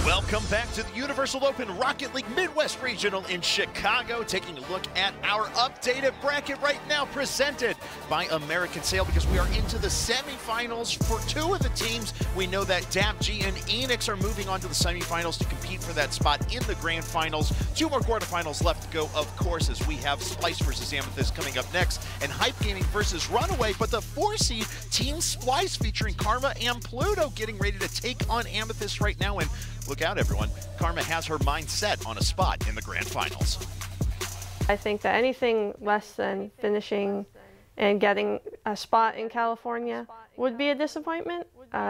Welcome back to the Universal Open Rocket League Midwest Regional in Chicago. Taking a look at our updated bracket right now, presented by American Sail, because we are into the semifinals for two of the teams. We know that DAPG and Enix are moving on to the semifinals to compete for that spot in the grand finals. Two more quarterfinals left to go, of course, as we have Splyce versus Amethyst coming up next, and Hype Gaming versus Runaway. But the 4-seed Team Splyce, featuring Karma and Pluto, getting ready to take on Amethyst right now. And look out, everyone. Karma has her mind set on a spot in the grand finals. I think that anything less than finishing and getting a spot in California would be a disappointment,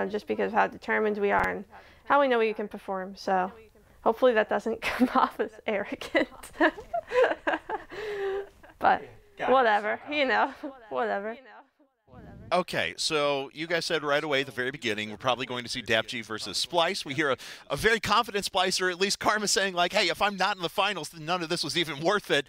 just because of how determined we are and how we know we can perform. So hopefully that doesn't come off as arrogant. But whatever, you know, whatever. Okay, so you guys said right away at the very beginning, we're probably going to see DAPG versus Splyce. We hear a very confident Splyce, or at least Karma saying like, hey, if I'm not in the finals, then none of this was even worth it.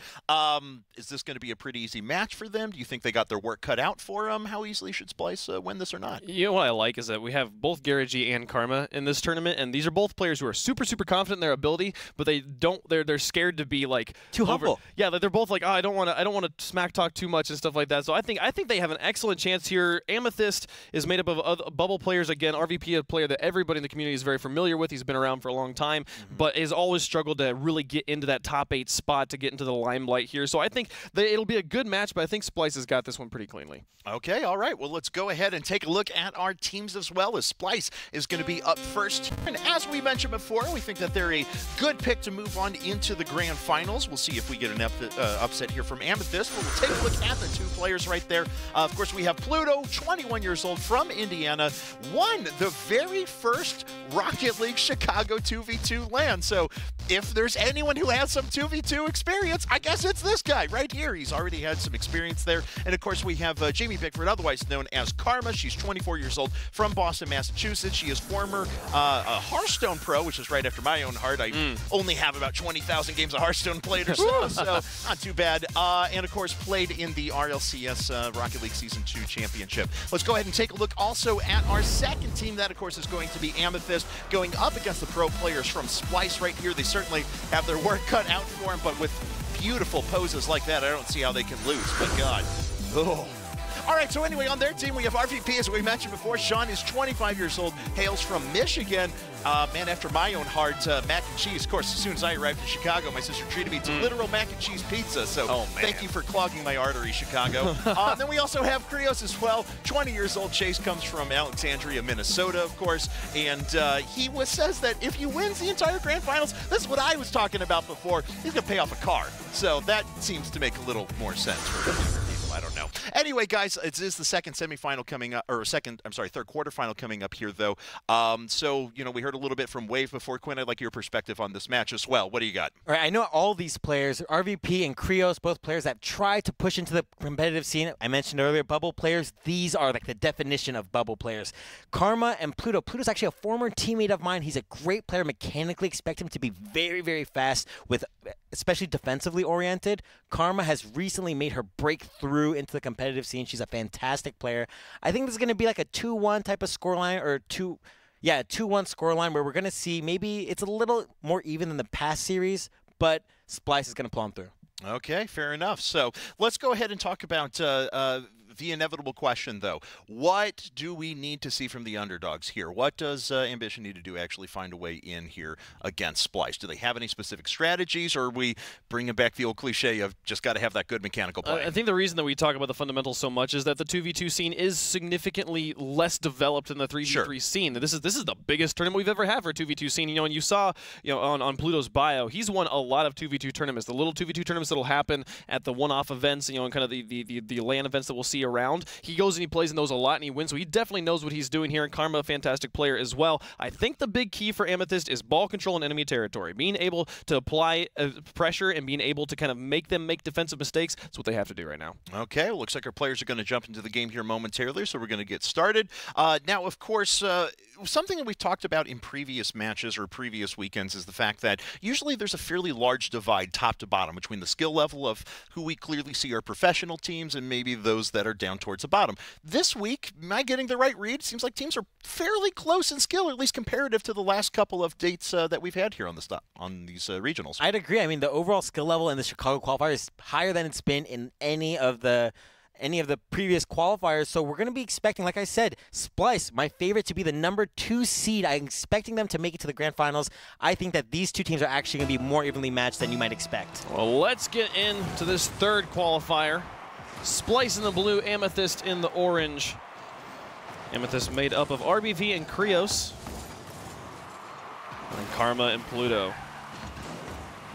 Is this going to be a pretty easy match for them? Do you think they got their work cut out for them? How easily should Splyce win this or not? You know what I like is that we have both Garagy and Karma in this tournament, and these are both players who are super, super confident in their ability, but they're scared to be like too humble. Yeah, they're both like, oh, I don't want to smack talk too much and stuff like that. So I think they have an excellent chance here. Amethyst is made up of other bubble players. Again, RVP, a player that everybody in the community is very familiar with. He's been around for a long time, but has always struggled to really get into that top 8 spot to get into the limelight here. So I think that it'll be a good match, but I think Splyce has got this one pretty cleanly. Okay, all right. Well, let's go ahead and take a look at our teams as well, as Splyce is going to be up first. And as we mentioned before, we think that they're a good pick to move on into the grand finals. We'll see if we get an upset here from Amethyst, but we'll take a look at the two players right there. Of course, we have Pluto, 21 years old, from Indiana, won the very first Rocket League Chicago 2v2 LAN. So if there's anyone who has some 2v2 experience, I guess it's this guy right here. He's already had some experience there. And of course, we have Jamie Bickford, otherwise known as Karma. She's 24 years old, from Boston, Massachusetts. She is former a Hearthstone pro, which is right after my own heart. I only have about 20,000 games of Hearthstone played or so, so not too bad. And of course, played in the RLCS Rocket League Season 2 Championship. Let's go ahead and take a look also at our second team. That, of course, is going to be Amethyst, going up against the pro players from Splyce right here. They certainly have their work cut out for them, but with beautiful poses like that, I don't see how they can lose. But God. Oh. All right, so anyway, on their team, we have RVP, as we mentioned before. Sean is 25 years old, hails from Michigan. Man after my own heart, mac and cheese. Of course, as soon as I arrived in Chicago, my sister treated me to literal mac and cheese pizza. So thank you for clogging my artery, Chicago. Then we also have Krios as well, 20 years old. Chase comes from Alexandria, Minnesota, of course. And he says that if he wins the entire grand finals, this is what I was talking about before, he's going to pay off a car. So that seems to make a little more sense for him. I don't know. Anyway, guys, it is the second semifinal coming up, or third quarterfinal coming up here, though. So, you know, we heard a little bit from Wave before. Quinn, I'd like your perspective on this match as well. What do you got? All right, I know all these players, RVP and Krios, both players that try to push into the competitive scene. I mentioned earlier, bubble players. These are like the definition of bubble players. Karma and Pluto. Pluto's actually a former teammate of mine. He's a great player. Mechanically, expect him to be very, very fast, with especially defensively oriented. Karma has recently made her breakthrough into the competitive scene. She's a fantastic player. I think this is going to be like a 2-1 type of scoreline, or a 2-1 scoreline, where we're going to see maybe it's a little more even than the past series, but Splyce is going to plumb through. Okay, fair enough. So let's go ahead and talk about the inevitable question, though. What do we need to see from the underdogs here? What does Ambition need to do to actually find a way in here against Splyce? Do they have any specific strategies, or are we bringing back the old cliche of just got to have that good mechanical play? I think the reason that we talk about the fundamentals so much is that the 2v2 scene is significantly less developed than the 3v3 scene. This is the biggest tournament we've ever had for a 2v2 scene. You know, and you saw, you know, on Pluto's bio, he's won a lot of 2v2 tournaments. The little 2v2 tournaments that'll happen at the one-off events, you know, and kind of the LAN events that we'll see around. He goes and he plays in those a lot, and he wins, so he definitely knows what he's doing here. And Karma, a fantastic player as well. I think the big key for Amethyst is ball control in enemy territory. Being able to apply pressure and being able to kind of make them make defensive mistakes. That's what they have to do right now. Okay, well, looks like our players are going to jump into the game here momentarily, so we're going to get started. Now, of course, something that we've talked about in previous matches or previous weekends is the fact that usually there's a fairly large divide top to bottom between the skill level of who we clearly see are professional teams and maybe those that scattered down towards the bottom. This week, am I getting the right read? Seems like teams are fairly close in skill, at least comparative to the last couple of dates that we've had here on these regionals. I'd agree. I mean, the overall skill level in the Chicago qualifier is higher than it's been in any of the previous qualifiers, so we're going to be expecting, like I said, Splyce, my favorite, to be the #2 seed. I'm expecting them to make it to the grand finals. I think that these two teams are actually going to be more evenly matched than you might expect. Well, let's get into this third qualifier. Splyce in the blue, Amethyst in the orange. Amethyst made up of RBV and Krios. And Karma and Pluto,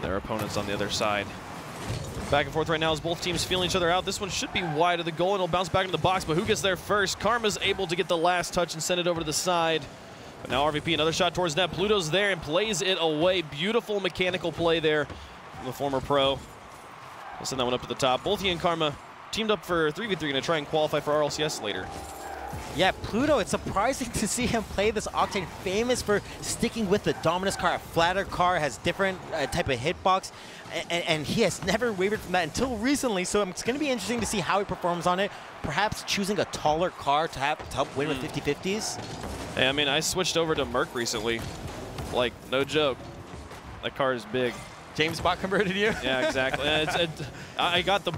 their opponents on the other side. Back and forth right now as both teams feeling each other out. This one should be wide of the goal, and it'll bounce back into the box, but who gets there first? Karma's able to get the last touch and send it over to the side. But now RVP, another shot towards net. Pluto's there and plays it away. Beautiful mechanical play there from the former pro. We'll send that one up to the top. Both he and Karma teamed up for 3v3, going to try and qualify for RLCS later. Yeah, Pluto, it's surprising to see him play this Octane, famous for sticking with the Dominus car. A flatter car has different type of hitbox, and he has never wavered from that until recently, so it's going to be interesting to see how he performs on it. Perhaps choosing a taller car to help win with 50-50s. Hey, I mean, I switched over to Merc recently. Like, no joke. That car is big. James Bot converted you? Yeah, exactly. I got a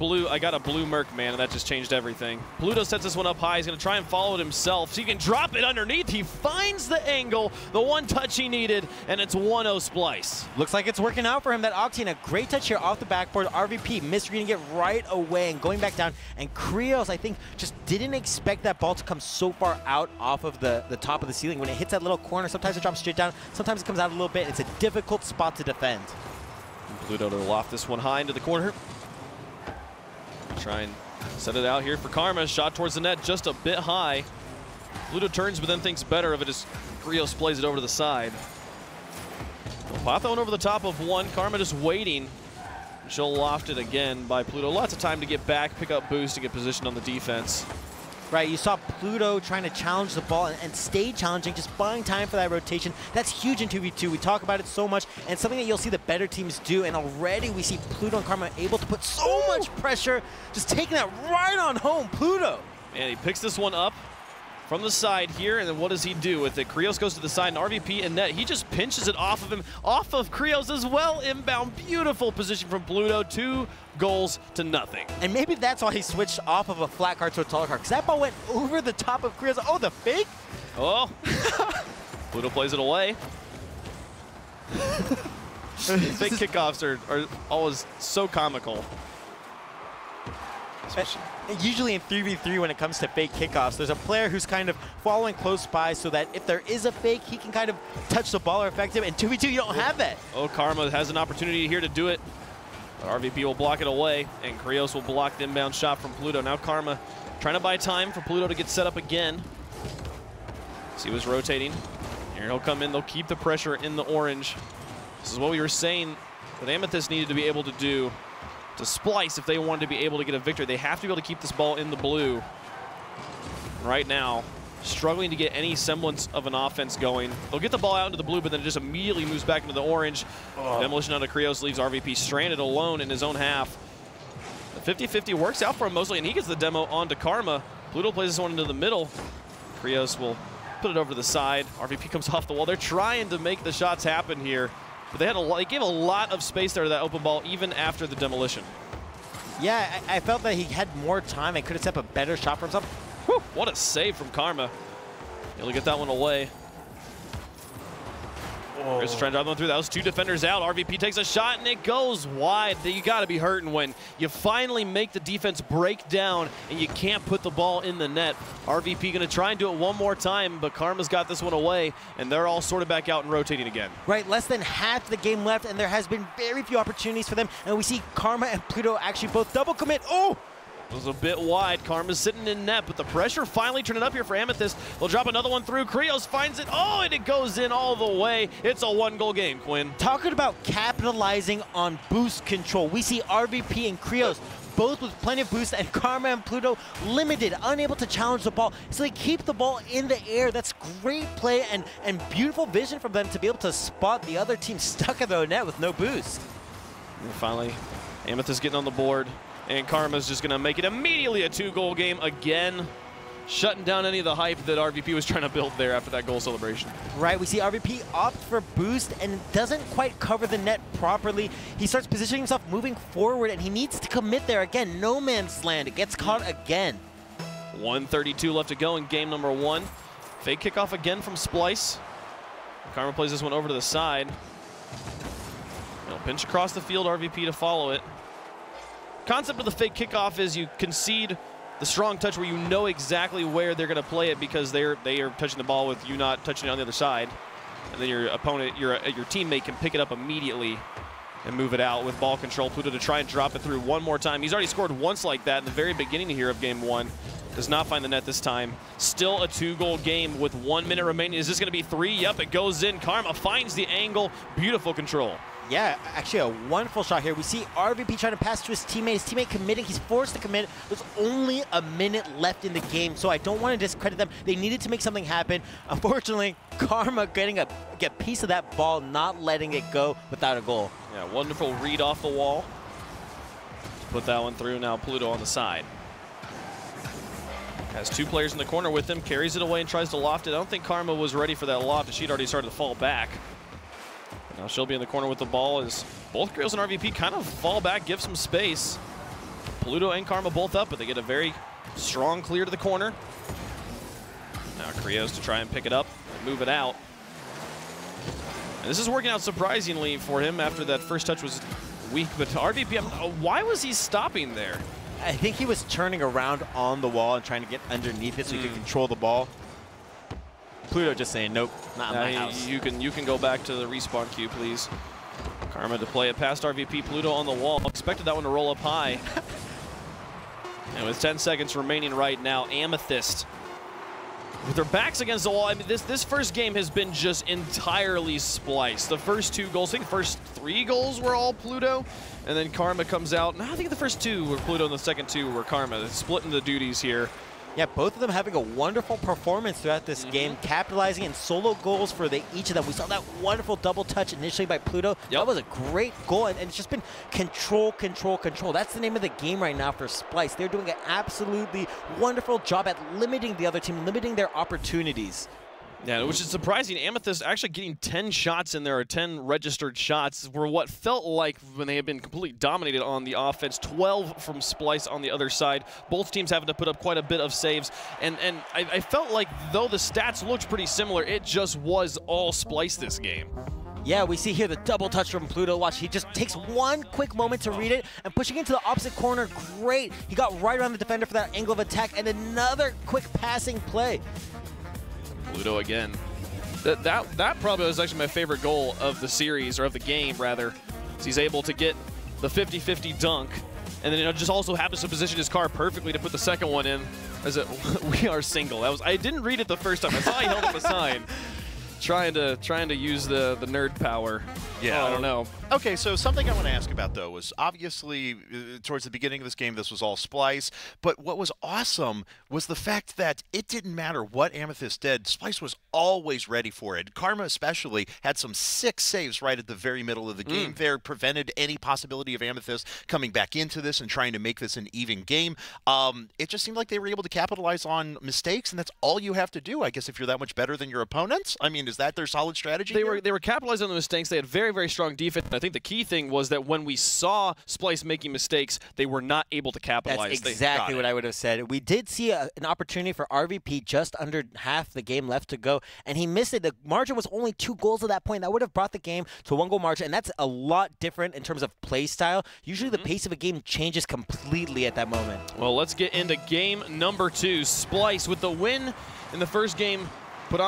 blue Merc, man, and that just changed everything. Pluto sets this one up high. He's going to try and follow it himself, so he can drop it underneath. He finds the angle, the one touch he needed, and it's 1-0 Splyce. Looks like it's working out for him. That Octane, a great touch here off the backboard. RVP misreading it right away and going back down. And Krios, I think, just didn't expect that ball to come so far out off of the top of the ceiling. When it hits that little corner, sometimes it drops straight down, sometimes it comes out a little bit. It's a difficult spot to defend. Pluto to loft this one high into the corner. Try and set it out here for Karma. Shot towards the net, just a bit high. Pluto turns, but then thinks better of it as Krios plays it over to the side. Patho over the top of one. Karma just waiting. She'll loft it again by Pluto. Lots of time to get back, pick up boost, to get positioned on the defense. Right, you saw Pluto trying to challenge the ball and stay challenging, just buying time for that rotation. That's huge in 2v2. We talk about it so much, and it's something that you'll see the better teams do, and already we see Pluto and Karma able to put so much pressure, just taking that right on home. Pluto! And he picks this one up from the side here, and then what does he do with it? Krios goes to the side, and RVP and net, he just pinches it off of him, off of Krios as well, inbound. Beautiful position from Pluto, 2 goals to nothing. And maybe that's why he switched off of a flat car to a taller car, because that ball went over the top of Krios. Oh, the fake? Oh, Pluto plays it away. Fake kickoffs are always so comical. Usually in 3v3 when it comes to fake kickoffs, there's a player who's kind of following close by so that if there is a fake, he can kind of touch the ball or affect him. In 2v2, you don't have that. Oh, Karma has an opportunity here to do it. But RVP will block it away, and Krios will block the inbound shot from Pluto. Now Karma trying to buy time for Pluto to get set up again. See what's rotating. Here he'll come in. They'll keep the pressure in the orange. This is what we were saying that Amethyst needed to be able to do to Splyce if they wanted to be able to get a victory. They have to be able to keep this ball in the blue. Right now, struggling to get any semblance of an offense going. They'll get the ball out into the blue, but then it just immediately moves back into the orange. Demolition out of Krios leaves RVP stranded alone in his own half. The 50-50 works out for him mostly, and he gets the demo onto Karma. Pluto plays this one into the middle. Krios will put it over to the side. RVP comes off the wall. They're trying to make the shots happen here, but they gave a lot of space there to that open ball even after the demolition. Yeah, I felt that he had more time and could have set up a better shot for himself. Whew, what a save from Karma. Able to get that one away. Chris trying to drive one through. That was 2 defenders out. RVP takes a shot, and it goes wide. You got to be hurting when you finally make the defense break down and you can't put the ball in the net. RVP going to try and do it one more time, but Karma's got this one away, and they're all sorted back out and rotating again. Right, less than half the game left, and there has been very few opportunities for them. And we see Karma and Pluto actually both double commit. Oh! It was a bit wide. Karma's sitting in net, but the pressure finally turning up here for Amethyst. They'll drop another one through. Krios finds it. Oh, and it goes in all the way. It's a 1-goal game, Quinn. Talking about capitalizing on boost control. We see RVP and Krios both with plenty of boost, and Karma and Pluto limited, unable to challenge the ball. So they keep the ball in the air. That's great play and beautiful vision from them to be able to spot the other team stuck in the net with no boost. And finally, Amethyst getting on the board. And Karma's just going to make it immediately a 2-goal game again, shutting down any of the hype that RVP was trying to build there after that goal celebration. Right, we see RVP opt for boost and doesn't quite cover the net properly. He starts positioning himself moving forward, and he needs to commit there again. No man's land. It gets caught again. 1:32 left to go in game number 1. Fake kickoff again from Splyce. Karma plays this one over to the side. He'll pinch across the field, RVP to follow it. Concept of the fake kickoff is you concede the strong touch where you know exactly where they're going to play it because they are touching the ball with you not touching it on the other side. And then your opponent, your teammate can pick it up immediately and move it out with ball control. Pluto to try and drop it through one more time. He's already scored once like that in the very beginning here of game 1. Does not find the net this time. Still a 2-goal game with 1 minute remaining. Is this going to be 3? Yep, it goes in. Karma finds the angle. Beautiful control. Yeah, actually a wonderful shot here. We see RVP trying to pass to his teammate committing. He's forced to commit. There's only a minute left in the game, so I don't want to discredit them. They needed to make something happen. Unfortunately, Karma getting a piece of that ball, not letting it go without a goal. Yeah, wonderful read off the wall. Put that one through. Now Pluto on the side. Has 2 players in the corner with him, carries it away and tries to loft it. I don't think Karma was ready for that loft. She'd already started to fall back. Now she'll be in the corner with the ball as both Krios and RVP kind of fall back, give some space. Pluto and Karma both up, but they get a very strong clear to the corner. Now Krios to try and pick it up and move it out. And this is working out surprisingly for him after that first touch was weak. But RVP, why was he stopping there? I think he was turning around on the wall and trying to get underneath it so he could control the ball. Pluto just saying, nope, not in my house. You can go back to the respawn queue, please. Karma to play it past RVP. Pluto on the wall. Expected that one to roll up high. And with 10 seconds remaining right now, Amethyst with their backs against the wall. I mean, this first game has been just entirely Splyce. The first 2 goals, I think the first 3 goals were all Pluto, and then Karma comes out. No, I think the first 2 were Pluto and the second 2 were Karma. They're splitting the duties here. Yeah, both of them having a wonderful performance throughout this game, capitalizing in solo goals for each of them. We saw that wonderful double touch initially by Pluto. Yep. That was a great goal, and it's just been control, control, control. That's the name of the game right now for Splyce. They're doing an absolutely wonderful job at limiting the other team, limiting their opportunities. Yeah, which is surprising. Amethyst actually getting 10 shots in there, or 10 registered shots, were what felt like when they had been completely dominated on the offense. 12 from Splyce on the other side. Both teams having to put up quite a bit of saves. And I felt like, though the stats looked pretty similar, it just was all Splyce this game. Yeah, we see here the double touch from Pluto. Watch, he just takes one quick moment to read it and pushing into the opposite corner. Great. He got right around the defender for that angle of attack, and another quick passing play. Pluto again. That probably was actually my favorite goal of the series, or of the game, rather. He's able to get the 50-50 dunk, and then just also happens to position his car perfectly to put the second one in. As we are single. I didn't read it the first time. I saw he held up a sign. Trying to use the nerd power. Yeah, I don't know. Okay, so something I want to ask about, though, was obviously towards the beginning of this game, this was all Splyce, but what was awesome was the fact that it didn't matter what Amethyst did, Splyce was always ready for it. Karma especially had some sick saves right at the very middle of the game there, prevented any possibility of Amethyst coming back into this and trying to make this an even game. It just seemed like they were able to capitalize on mistakes, and that's all you have to do, I guess, if you're that much better than your opponents. I mean, is that their solid strategy? They were capitalizing on the mistakes. They had very, very strong defense. I think the key thing was that when we saw Splyce making mistakes, they were not able to capitalize. That's exactly what I would have said. We did see an opportunity for RVP just under half the game left to go, and he missed it. The margin was only 2 goals at that point. That would have brought the game to a 1-goal margin, and that's a lot different in terms of play style. Usually the pace of a game changes completely at that moment. Well, let's get into game number 2. Splyce with the win in the first game. Put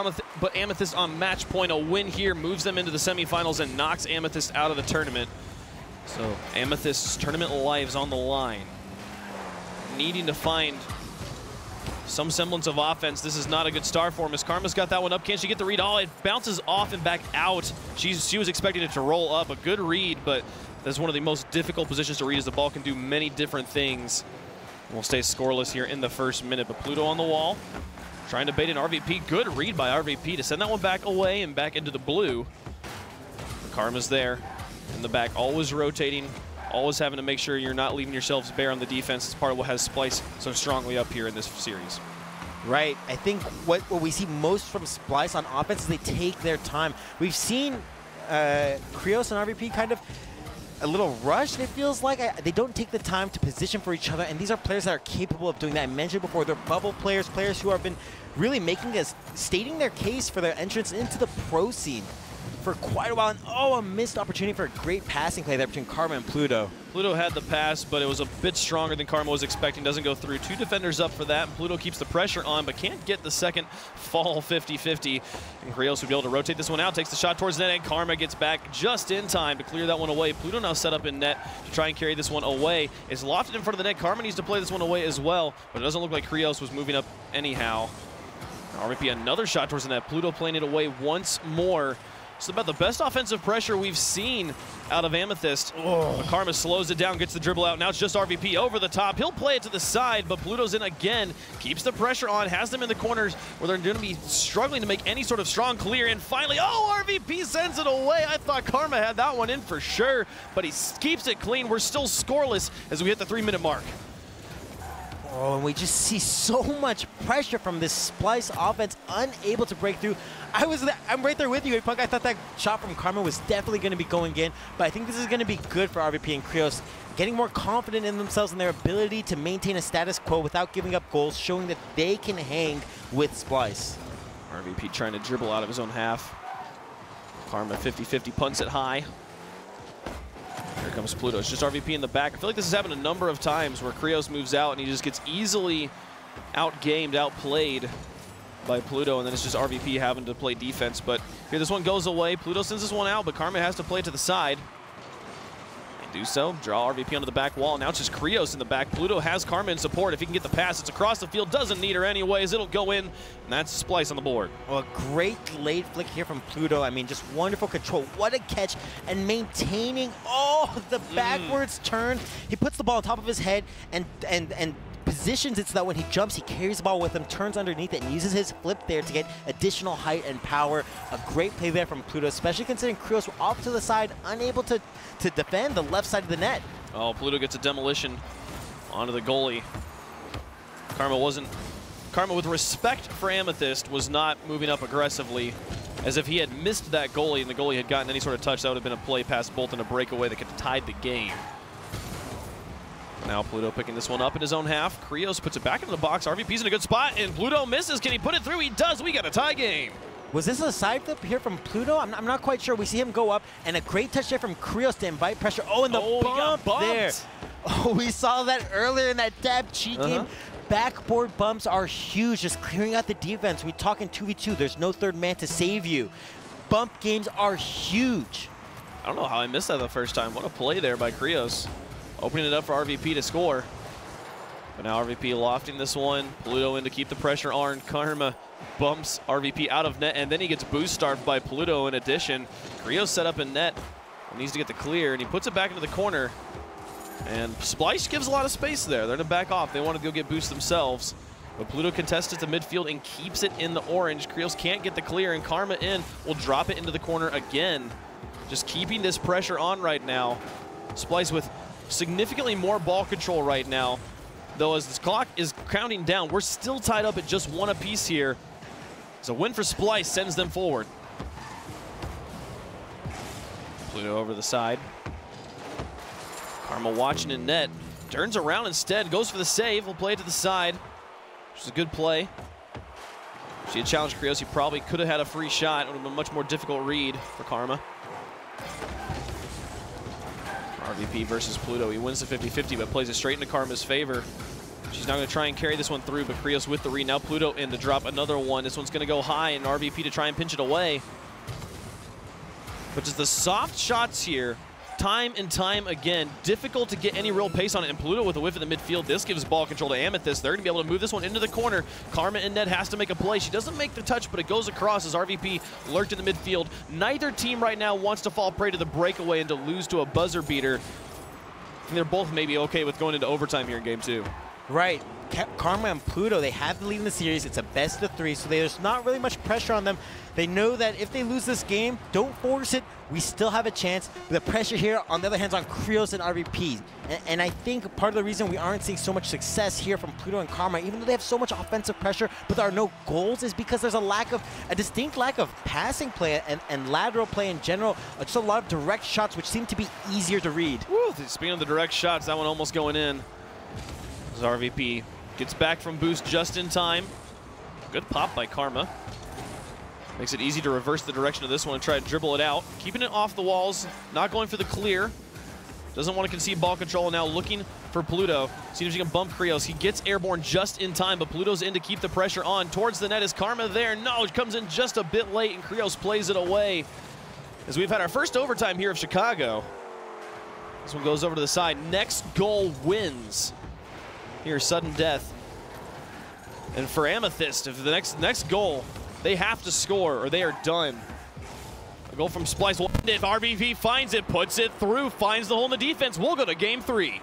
Amethyst on match point. A win here moves them into the semifinals and knocks Amethyst out of the tournament. So Amethyst's tournament lives on the line. Needing to find some semblance of offense. This is not a good start for him as Karma's got that one up. Can she get the read? Oh, it bounces off and back out. She was expecting it to roll up. A good read, but that's one of the most difficult positions to read as the ball can do many different things. We'll stay scoreless here in the first minute, but Pluto on the wall. Trying to bait an RVP. Good read by RVP to send that one back away and back into the blue. Karma's there in the back, always rotating Always having to make sure you're not leaving yourselves bare on the defense is part of what has Splyce so strongly up here in this series. Right. I think what we see most from Splyce on offense is they take their time. We've seen Krios and RVP kind of a little rushed, it feels like. They don't take the time to position for each other, and these are players that are capable of doing that. I mentioned before, they're bubble players, players who have been really stating their case for their entrance into the pro scene for quite a while. And a missed opportunity for a great passing play there between Karma and Pluto. Pluto had the pass, but it was a bit stronger than Karma was expecting. Doesn't go through. 2 defenders up for that. And Pluto keeps the pressure on, but can't get the second fall 50-50. And Krios would be able to rotate this one out. Takes the shot towards net, and Karma gets back just in time to clear that one away. Pluto now set up in net to try and carry this one away. It's lofted in front of the net. Karma needs to play this one away as well, but it doesn't look like Krios was moving up anyhow. RVP another shot towards the net. Pluto playing it away once more. It's about the best offensive pressure we've seen out of Amethyst. But Karma slows it down, gets the dribble out. Now it's just RVP over the top. He'll play it to the side, but Pluto's in again. Keeps the pressure on, has them in the corners where they're going to be struggling to make any sort of strong clear. And finally, RVP sends it away. I thought Karma had that one in for sure, but he keeps it clean. We're still scoreless as we hit the 3-minute mark. And we just see so much pressure from this Splyce offense, unable to break through. I'm right there with you, Punk. I thought that shot from Karma was definitely going to be going in, but I think this is going to be good for RVP and Krios, getting more confident in themselves and their ability to maintain a status quo without giving up goals, showing that they can hang with Splyce. RVP trying to dribble out of his own half. Karma 50-50 punts it high. Here comes Pluto. It's just RVP in the back. I feel like this has happened a number of times where Krios moves out and he just gets easily outgamed, outplayed by Pluto, and then it's just RVP having to play defense. But here, this one goes away. Pluto sends this one out, but Karma has to play it to the side. They do so. Draw RVP onto the back wall. Now it's just Krios in the back. Pluto has Karma in support. If he can get the pass, it's across the field. Doesn't need her anyways. It'll go in, and that's Splyce on the board. Well, a great late flick here from Pluto. I mean, just wonderful control. What a catch, and maintaining the backwards turn. He puts the ball on top of his head and positions it so that when he jumps, he carries the ball with him, turns underneath it, and uses his flip there to get additional height and power. A great play there from Pluto, especially considering Krios were off to the side, unable to defend the left side of the net. Oh, Pluto gets a demolition onto the goalie. Karma, with respect for Amethyst, was not moving up aggressively. As if he had missed that goalie and the goalie had gotten any sort of touch, that would have been a play past Bolt and a breakaway that could have tied the game. Now Pluto picking this one up in his own half. Krios puts it back into the box. RVP's in a good spot, and Pluto misses. Can he put it through? He does. We got a tie game. Was this a side flip here from Pluto? I'm not quite sure. We see him go up, and a great touch there from Krios to invite pressure. And the bump there. We saw that earlier in that dab cheat game. Backboard bumps are huge, just clearing out the defense. We talk in 2v2. There's no third man to save you. Bump games are huge. I don't know how I missed that the first time. What a play there by Krios. Opening it up for RVP to score. But now RVP lofting this one. Pluto in to keep the pressure on. Karma bumps RVP out of net, and then he gets boost starved by Pluto in addition. Krios set up in net. Needs to get the clear, and he puts it back into the corner. And Splyce gives a lot of space there. They're going to back off. They want to go get boost themselves. But Pluto contests it to midfield and keeps it in the orange. Krios can't get the clear, and Karma in will drop it into the corner again. Just keeping this pressure on right now. Splyce with significantly more ball control right now. Though as this clock is counting down, we're still tied up at just 1 apiece here. So a win for Splyce sends them forward. Pluto over the side. Karma watching in net. Turns around instead, goes for the save. We'll play it to the side, which is a good play. If she had challenged Krios, he probably could have had a free shot. It would have been a much more difficult read for Karma. RVP versus Pluto. He wins the 50-50, but plays it straight into Karma's favor. She's now going to try and carry this one through, but Krios with the read. Now Pluto in to drop another one. This one's going to go high, and RVP to try and pinch it away. But just the soft shots here, time and time again, difficult to get any real pace on it. And Pluto with a whiff in the midfield. This gives ball control to Amethyst. They're going to be able to move this one into the corner. Karma in net has to make a play. She doesn't make the touch, but it goes across as RVP lurked in the midfield. Neither team right now wants to fall prey to the breakaway and to lose to a buzzer beater. And they're both maybe okay with going into overtime here in game 2. Right. Karma and Pluto, they have the lead in the series. It's a best of 3, so there's not really much pressure on them. They know that if they lose this game, don't force it. We still have a chance. The pressure here, on the other hand, is on Krios and RVP. And I think part of the reason we aren't seeing so much success here from Pluto and Karma, even though they have so much offensive pressure, but there are no goals, is because there's a distinct lack of passing play and lateral play in general. Just a lot of direct shots, which seem to be easier to read. Woo, speaking of the direct shots, that one almost going in. As RVP gets back from boost just in time. Good pop by Karma. Makes it easy to reverse the direction of this one and try to dribble it out. Keeping it off the walls, not going for the clear. Doesn't want to concede ball control, now looking for Pluto. Seems he can bump Krios. He gets airborne just in time, but Pluto's in to keep the pressure on. Towards the net is Karma there. No, it comes in just a bit late, and Krios plays it away. As we've had our first overtime here of Chicago. This one goes over to the side. Next goal wins. Here's sudden death. And for Amethyst, if the next goal, they have to score or they are done. A goal from Splyce. If RVP finds it, puts it through, finds the hole in the defense, we'll go to game 3.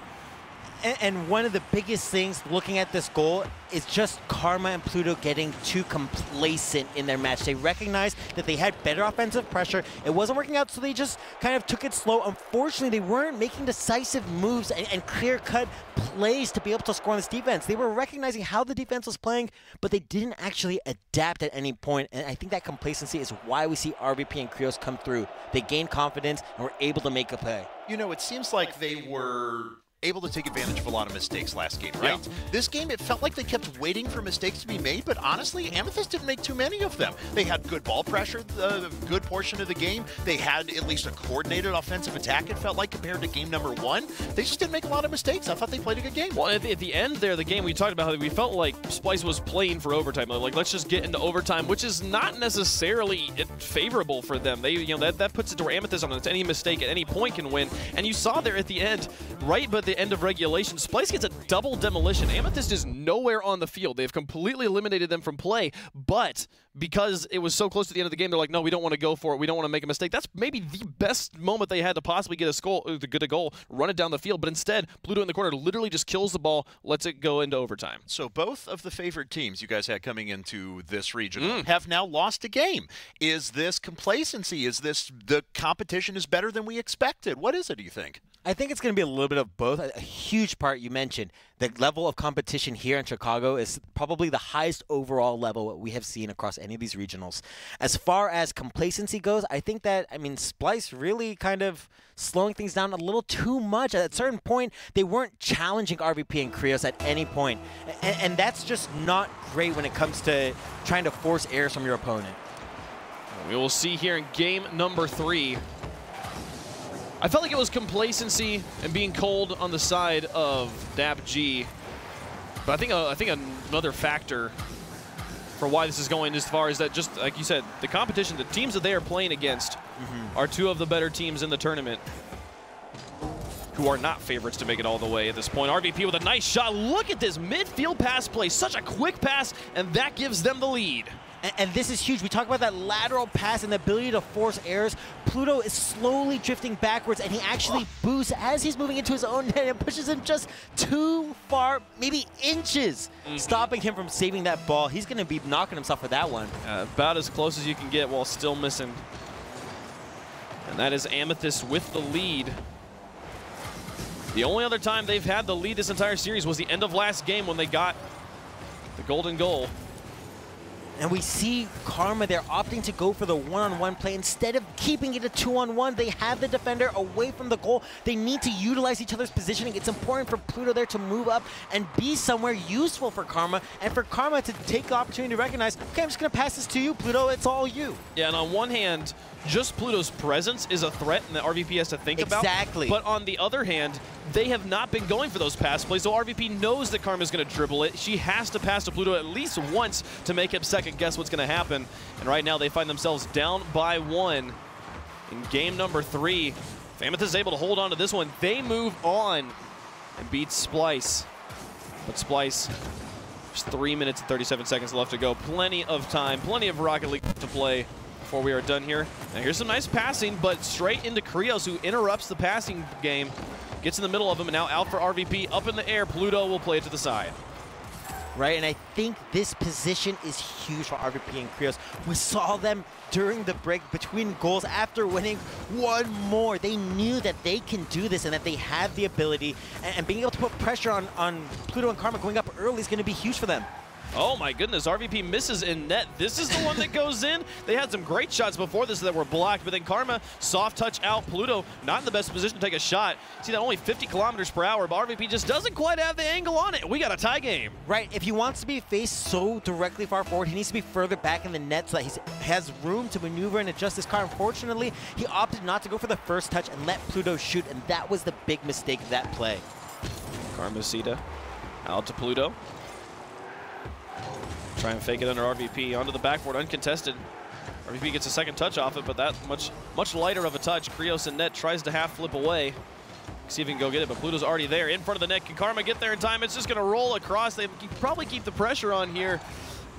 And one of the biggest things looking at this goal is just Karma and Pluto getting too complacent in their match. They recognized that they had better offensive pressure. It wasn't working out, so they just kind of took it slow. Unfortunately, they weren't making decisive moves and clear-cut plays to be able to score on this defense. They were recognizing how the defense was playing, but they didn't actually adapt at any point. And I think that complacency is why we see RVP and Krios come through. They gained confidence and were able to make a play. You know, it seems like they were able to take advantage of a lot of mistakes last game, right? Yeah. This game, it felt like they kept waiting for mistakes to be made, but honestly, Amethyst didn't make too many of them. They had good ball pressure a good portion of the game. They had at least a coordinated offensive attack, it felt like, compared to game number 1. They just didn't make a lot of mistakes. I thought they played a good game. Well, at the end there, the game, we talked about how we felt like Splyce was playing for overtime. Like, let's just get into overtime, which is not necessarily favorable for them. They, you know, that puts it to where Amethyst on any mistake at any point can win. And you saw there at the end, right by the end of regulation, Splyce gets a double demolition. Amethyst is nowhere on the field. They've completely eliminated them from play, but because it was so close to the end of the game, they're like, no, we don't want to go for it. We don't want to make a mistake. That's maybe the best moment they had to possibly get a goal, run it down the field, but instead, Pluto in the corner literally just kills the ball, lets it go into overtime. So both of the favored teams you guys had coming into this region have now lost a game. Is this complacency? Is this the competition is better than we expected? What is it, do you think? I think it's going to be a little bit of both. A huge part you mentioned, the level of competition here in Chicago is probably the highest overall level we have seen across any of these regionals. As far as complacency goes, I think that, Splyce really kind of slowing things down a little too much. At a certain point, they weren't challenging RVP and Krios at any point. And that's just not great when it comes to trying to force errors from your opponent. We will see here in game number 3. I felt like it was complacency and being cold on the side of DAPG, but I think another factor for why this is going as far as that, just like you said, the competition, the teams that they are playing against are 2 of the better teams in the tournament who are not favorites to make it all the way at this point. RVP with a nice shot. Look at this midfield pass play, such a quick pass, and that gives them the lead. And this is huge. We talk about that lateral pass and the ability to force errors. Pluto is slowly drifting backwards, and he actually boosts as he's moving into his own net and pushes him just too far, maybe inches, stopping him from saving that ball. He's going to be knocking himself for that one. About as close as you can get while still missing. And that is Amethyst with the lead. The only other time they've had the lead this entire series was the end of last game when they got the golden goal. And we see Karma, they're opting to go for the one-on-one play. Instead of keeping it a 2-on-1, they have the defender away from the goal. They need to utilize each other's positioning. It's important for Pluto there to move up and be somewhere useful for Karma, and for Karma to take the opportunity to recognize, okay, I'm just going to pass this to you, Pluto, it's all you. Yeah, and on one hand, just Pluto's presence is a threat and that RVP has to think about. Exactly. But on the other hand, they have not been going for those pass plays, so RVP knows that Karma's going to dribble it. She has to pass to Pluto at least once to make him second guess what's going to happen. And right now they find themselves down by 1 in game number 3. If Amethyst is able to hold on to this one, they move on and beat Splyce. But Splyce, there's 3 minutes and 37 seconds left to go. Plenty of time, plenty of Rocket League to play before we are done here. Now here's some nice passing, but straight into Krios, who interrupts the passing game. Gets in the middle of him, and now out for RVP, up in the air. Pluto will play it to the side. right? And I think this position is huge for RVP and Krios. We saw them during the break between goals after winning one more. They knew that they can do this and that they have the ability, and being able to put pressure on Pluto and Karma going up early is going to be huge for them. Oh my goodness, RVP misses in net. This is the one that goes in. They had some great shots before this that were blocked, but then Karma, soft touch out. Pluto, not in the best position to take a shot. See that only 50 kilometers per hour, but RVP just doesn't quite have the angle on it. We got a tie game. Right, if he wants to be faced so directly far forward, he needs to be further back in the net so that he has room to maneuver and adjust his car. Unfortunately, he opted not to go for the first touch and let Pluto shoot, and that was the big mistake of that play. Karmasita out to Pluto. Try and fake it under RVP, onto the backboard, uncontested. RVP gets a second touch off it, but that much lighter of a touch. Krios in net tries to half flip away. See if he can go get it, but Pluto's already there in front of the net. Can Karma get there in time? It's just going to roll across. They probably keep the pressure on here,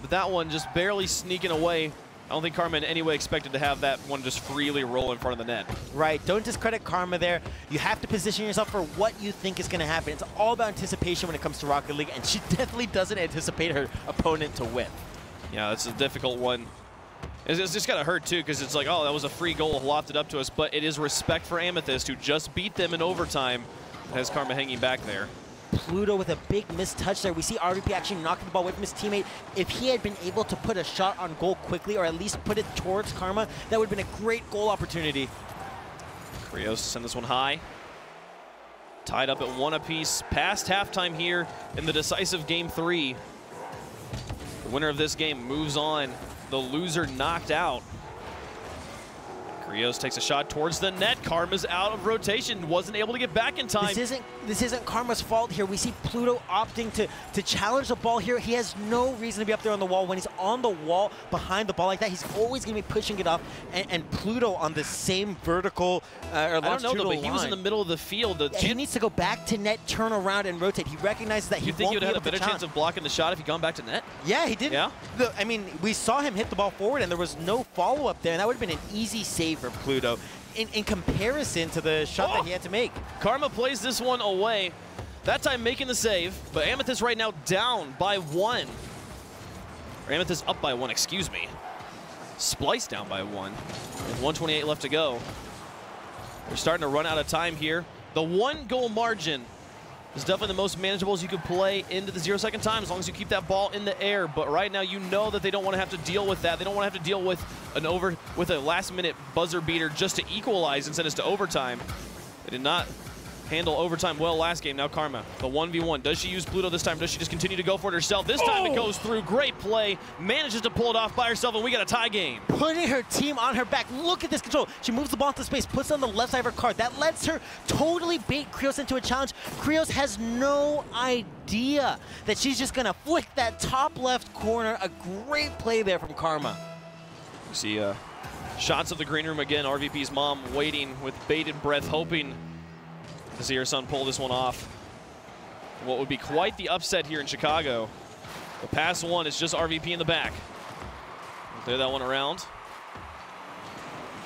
but that one just barely sneaking away. I don't think Karma in any way expected to have that one just freely roll in front of the net. Right, don't discredit Karma there. You have to position yourself for what you think is going to happen. It's all about anticipation when it comes to Rocket League, and she definitely doesn't anticipate her opponent to win. Yeah, that's a difficult one. It's just got to hurt, too, because it's like, oh, that was a free goal lofted up to us, but it is respect for Amethyst, who just beat them in overtime, has Karma hanging back there. Pluto with a big missed touch there. We see RVP actually knocking the ball away from his teammate. If he had been able to put a shot on goal quickly, or at least put it towards Karma, that would have been a great goal opportunity. Krios send this one high. Tied up at 1 apiece, past halftime here in the decisive Game 3. The winner of this game moves on. The loser knocked out. Krios takes a shot towards the net. Karma's out of rotation, wasn't able to get back in time. This isn't Karma's fault here. We see Pluto opting to challenge the ball here. He has no reason to be up there on the wall. When he's on the wall behind the ball like that, he's always going to be pushing it off. And Pluto on the same vertical or longitudinal line. I don't know, though, but he was in the middle of the field. Yeah, he needs to go back to net, turn around, and rotate. He recognizes that he won't be able to You think he would have had a better chance of blocking the shot if he'd gone back to net? Yeah, he did. Yeah? I mean, we saw him hit the ball forward, and there was no follow-up there, and that would have been an easy save for Pluto in comparison to the shot that he had to make. Karma plays this one away. That time making the save, but Amethyst right now down by 1. Or Amethyst up by 1, excuse me. Splyce down by 1. With 1:28 left to go. We're starting to run out of time here. The 1-goal margin is definitely the most manageable as you could play into the 0-second time, as long as you keep that ball in the air. But right now, you know that they don't want to have to deal with that. They don't want to have to deal with a last-minute buzzer beater just to equalize and send us to overtime. They did not handle overtime well last game. Now Karma, the 1v1. Does she use Pluto this time? Does she just continue to go for it herself? This time it goes through. Great play. Manages to pull it off by herself, and we got a tie game. Putting her team on her back. Look at this control. She moves the ball into space, puts it on the left side of her card. That lets her totally bait Krios into a challenge. Krios has no idea that she's just going to flick that top left corner. A great play there from Karma. You see shots of the green room again. RVP's mom waiting with bated breath, hoping to see her son pull this one off. What would be quite the upset here in Chicago. The pass one is just RVP in the back. Clear that one around.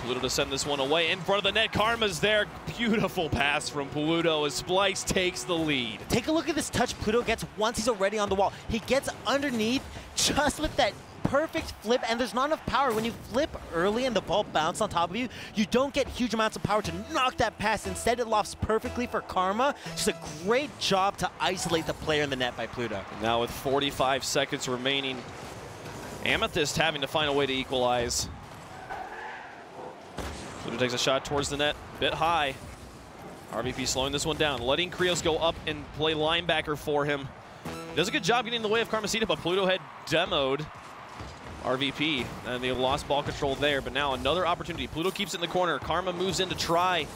Pluto to send this one away in front of the net. Karma's there. Beautiful pass from Pluto as Splyce takes the lead. Take a look at this touch Pluto gets once he's already on the wall. He gets underneath just with that perfect flip, and there's not enough power. When you flip early and the ball bounces on top of you, you don't get huge amounts of power to knock that pass. Instead, it lofts perfectly for Karma. Just a great job to isolate the player in the net by Pluto. Now with 45 seconds remaining, Amethyst having to find a way to equalize. Pluto takes a shot towards the net, bit high. RVP slowing this one down, letting Krios go up and play linebacker for him. Does a good job getting in the way of Karmasita, but Pluto had demoed RVP, and they lost ball control there, but now another opportunity. Pluto keeps it in the corner. Karma moves in to try and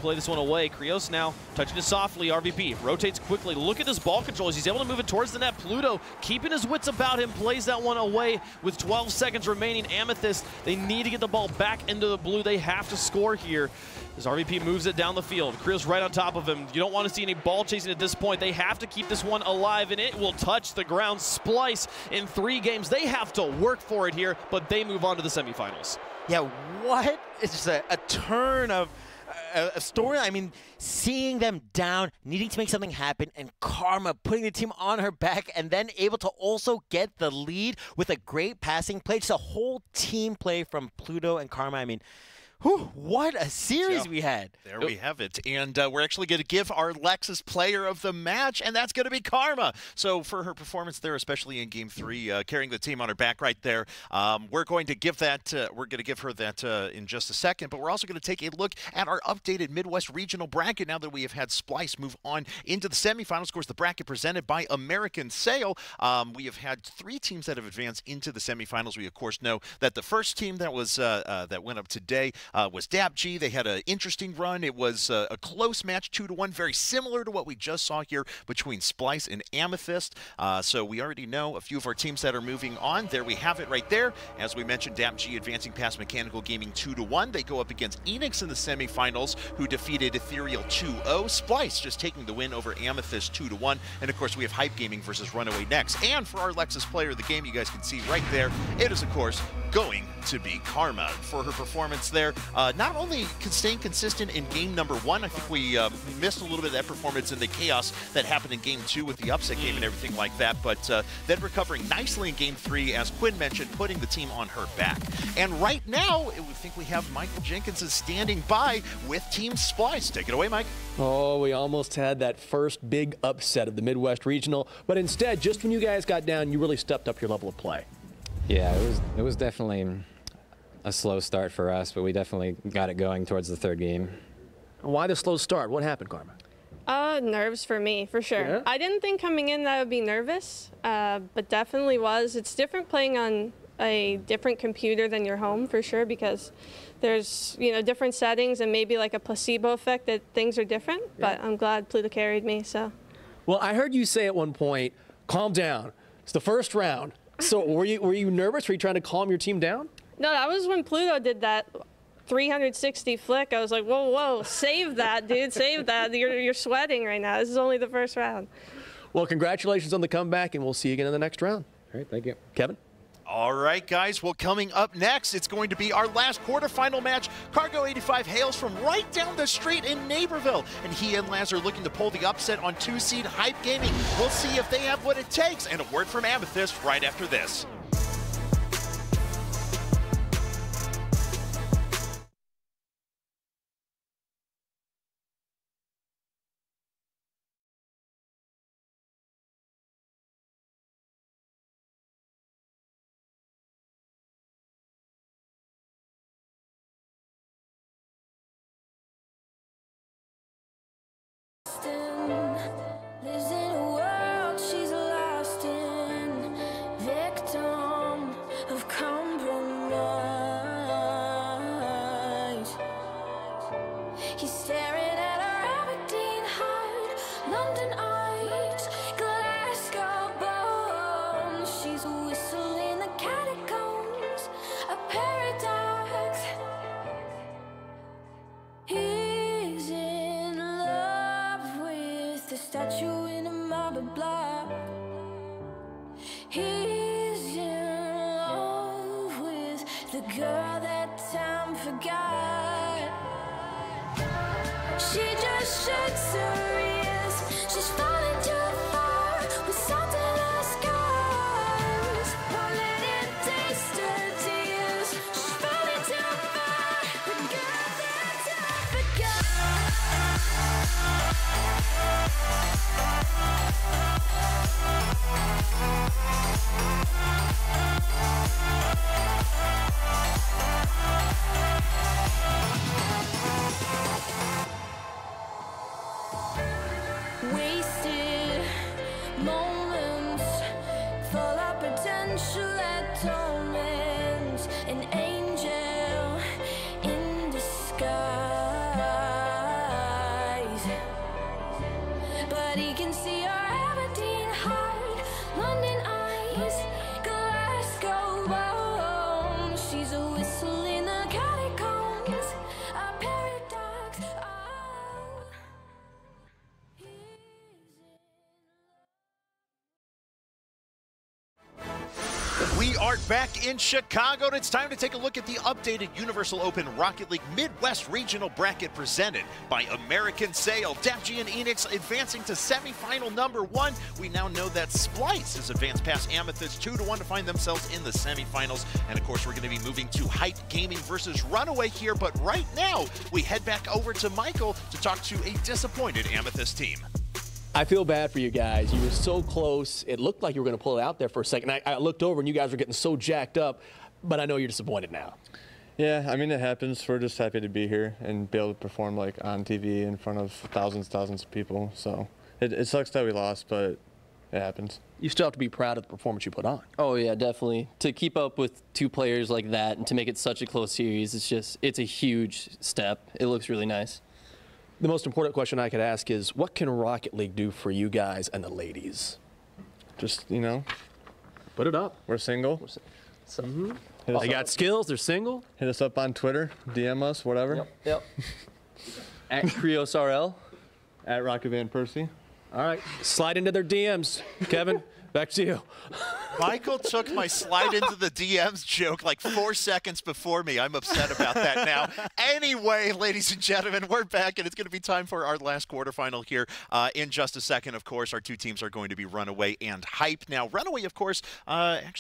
play this one away. Krios now touching it softly. RVP rotates quickly. Look at this ball control as he's able to move it towards the net. Pluto keeping his wits about him, plays that one away with 12 seconds remaining. Amethyst, they need to get the ball back into the blue. They have to score here as RVP moves it down the field. Krios right on top of him. You don't want to see any ball chasing at this point. They have to keep this one alive, and it will touch the ground. Splyce in 3 games. They have to work for it here, but they move on to the semifinals. Yeah, what? It's just a turn of a story. I mean, seeing them down, needing to make something happen, and Karma putting the team on her back, and then able to also get the lead with a great passing play. Just a whole team play from Pluto and Karma. I mean, whew, what a series we had. There we have it. And we're actually going to give our Lexus player of the match, and that's going to be Karma. So for her performance there, especially in Game 3, carrying the team on her back right there, we're going to give that. We're going to give her that in just a second. But we're also going to take a look at our updated Midwest Regional bracket now that we have had Splyce move on into the semifinals. Of course, the bracket presented by American Sail. We have had 3 teams that have advanced into the semifinals. We, of course, know that the first team that was that went up today was DAPG. They had an interesting run. It was a close match, 2-1, very similar to what we just saw here between Splyce and Amethyst. So we already know a few of our teams that are moving on. There we have it right there. As we mentioned, DAPG advancing past Mechanical Gaming 2-1. They go up against Enix in the semifinals, who defeated Ethereal 2-0. Splyce just taking the win over Amethyst 2-1. And of course, we have Hype Gaming versus Runaway next. And for our Lexus player of the game, you guys can see right there, it is, of course, going to be Karma for her performance there. Not only staying consistent in game number 1, I think we missed a little bit of that performance in the chaos that happened in game 2 with the upset game and everything like that, but then recovering nicely in game 3, as Quinn mentioned, putting the team on her back. And right now, we think we have Michael Jenkins is standing by with Team Splyce. Take it away, Mike. Oh, we almost had that first big upset of the Midwest Regional, but instead, just when you guys got down, you really stepped up your level of play. Yeah, it was definitely a slow start for us, but we definitely got it going towards the 3rd game. Why the slow start? What happened, Karma? Nerves for me, for sure. Yeah? I didn't think coming in that I would be nervous, but definitely was. It's different playing on a different computer than your home, for sure, because there's, you know, different settings and maybe like a placebo effect that things are different, but I'm glad Pluto carried me, so. Well, I heard you say at one point, calm down. It's the first round. So were you nervous? Were you trying to calm your team down? No, that was when Pluto did that 360 flick. I was like, whoa, whoa, save that, dude, save that. You're sweating right now. This is only the first round. Well, congratulations on the comeback, and we'll see you again in the next round. All right, thank you. Kevin? All right, guys. Well, coming up next, it's going to be our last quarterfinal match. Cargo 85 hails from right down the street in Naperville, and he and Laz are looking to pull the upset on 2-seed Hype Gaming. We'll see if they have what it takes, and a word from Amethyst right after this. Lives in a world she's lost in, victim of compromise. He's staring at her Aberdeen heart, London eyes, Glasgow bones. She's whistling the catacombs, a paradox. He's in love with the statue in a marble block. He's in love with the girl that time forgot. She just shakes her ears. She's falling too far with salt in her scars. Won't let him taste her tears. She's falling too far. The girl that time wasted moments, full of potential that torments an angel in disguise. But he can see her Aberdeen heart, London eyes, Glasgow bones. She's a whistle in the catacombs, a paradox. Oh. We are are back in Chicago, and it's time to take a look at the updated Universal Open Rocket League Midwest Regional Bracket presented by American Sail. Def G and Enix advancing to semifinal number 1. We now know that Splyce has advanced past Amethyst 2-1 to find themselves in the semifinals. And of course, we're going to be moving to Hype Gaming versus Runaway here. But right now, we head back over to Michael to talk to a disappointed Amethyst team. I feel bad for you guys. You were so close. It looked like you were going to pull it out there for a second. I looked over and you guys were getting so jacked up, but I know you're disappointed now. Yeah, I mean, it happens. We're just happy to be here and be able to perform like on TV in front of thousands of people. So it sucks that we lost, but it happens. You still have to be proud of the performance you put on. Oh yeah, definitely. To keep up with 2 players like that and to make it such a close series, it's a huge step. It looks really nice. The most important question I could ask is, what can Rocket League do for you guys and the ladies? Just, you know, Put it up. we're single. They got skills. They're single. Hit us up on Twitter, DM us, whatever. Yep. At CriosRL. At Rocket Van Percy. All right. Slide into their DMs. Kevin, back to you. Michael took my slide into the DMs joke like 4 seconds before me. I'm upset about that now. Anyway, ladies and gentlemen, we're back, and it's going to be time for our last quarterfinal here in just a second. Of course, our 2 teams are going to be Runaway and Hype. Now, Runaway, of course, actually